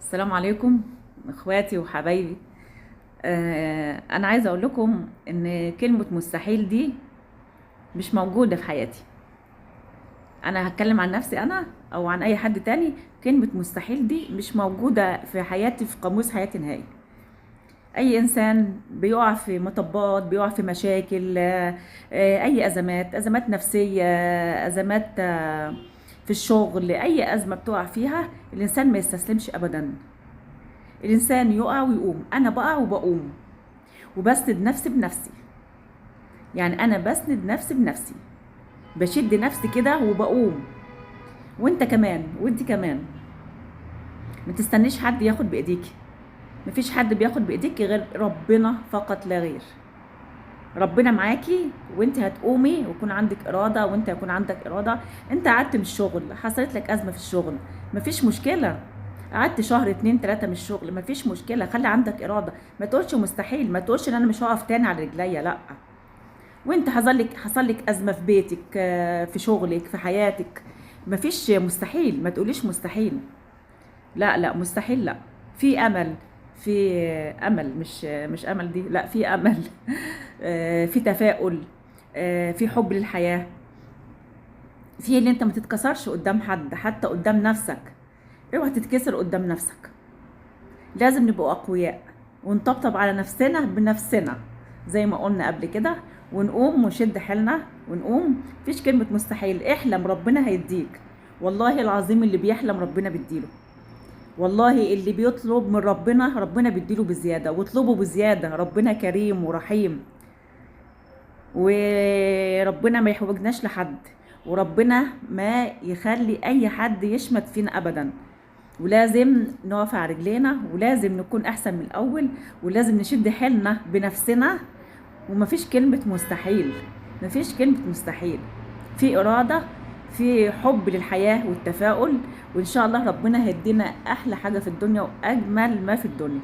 السلام عليكم اخواتي وحبايبي. انا عايزه اقول لكم ان كلمه مستحيل دي مش موجوده في حياتي. انا هتكلم عن نفسي انا او عن اي حد تاني. كلمه مستحيل دي مش موجوده في حياتي، في قاموس حياتي نهائي. اي انسان بيقع في مطبات، بيقع في مشاكل، اي ازمات نفسيه، ازمات في الشغل. اي ازمه بتقع فيها الانسان ما يستسلمش ابدا. الانسان يقع ويقوم. انا بقع وبقوم وبسند نفسي بنفسي. يعني انا بسند نفسي بنفسي، بشد نفسي كده وبقوم. وانت كمان وانت كمان. ما تستنيش حد ياخد بايديكي. مفيش حد بياخد بايديكي غير ربنا فقط لا غير. ربنا معاكي وانت هتقومي ويكون عندك اراده، وانت هيكون عندك اراده. انت قعدت من الشغل، حصلت لك ازمه في الشغل، مفيش مشكله. قعدت شهر 2 3 من الشغل، مفيش مشكله. خلي عندك اراده. ما تقولش مستحيل، ما تقولش ان انا مش هقف تاني على رجليا، لا. وانت حصل لك ازمه في بيتك، في شغلك، في حياتك، مفيش مستحيل. ما تقوليش مستحيل. لا لا، مستحيل لا. في امل. في امل، مش امل دي، لا، في امل. في تفاؤل. في حب للحياه. في اللي انت ما تتكسرش قدام حد، حتى قدام نفسك. اوعى تتكسر قدام نفسك. لازم نبقى اقوياء ونطبطب على نفسنا بنفسنا زي ما قلنا قبل كده، ونقوم ونشد حيلنا ونقوم. مفيش كلمة مستحيل. احلم ربنا هيديك. والله العظيم اللي بيحلم ربنا بيديله. والله اللي بيطلب من ربنا ربنا بيديله بزيادة. واطلبوا بزيادة، ربنا كريم ورحيم. وربنا ما يحوجناش لحد. وربنا ما يخلي اي حد يشمت فينا ابدا. ولازم نقف على رجلينا، ولازم نكون احسن من الاول، ولازم نشد حيلنا بنفسنا. ومفيش كلمة مستحيل. مفيش كلمة مستحيل. في إرادة، في حب للحياة والتفاؤل. وإن شاء الله ربنا هيدينا أحلى حاجة في الدنيا وأجمل ما في الدنيا.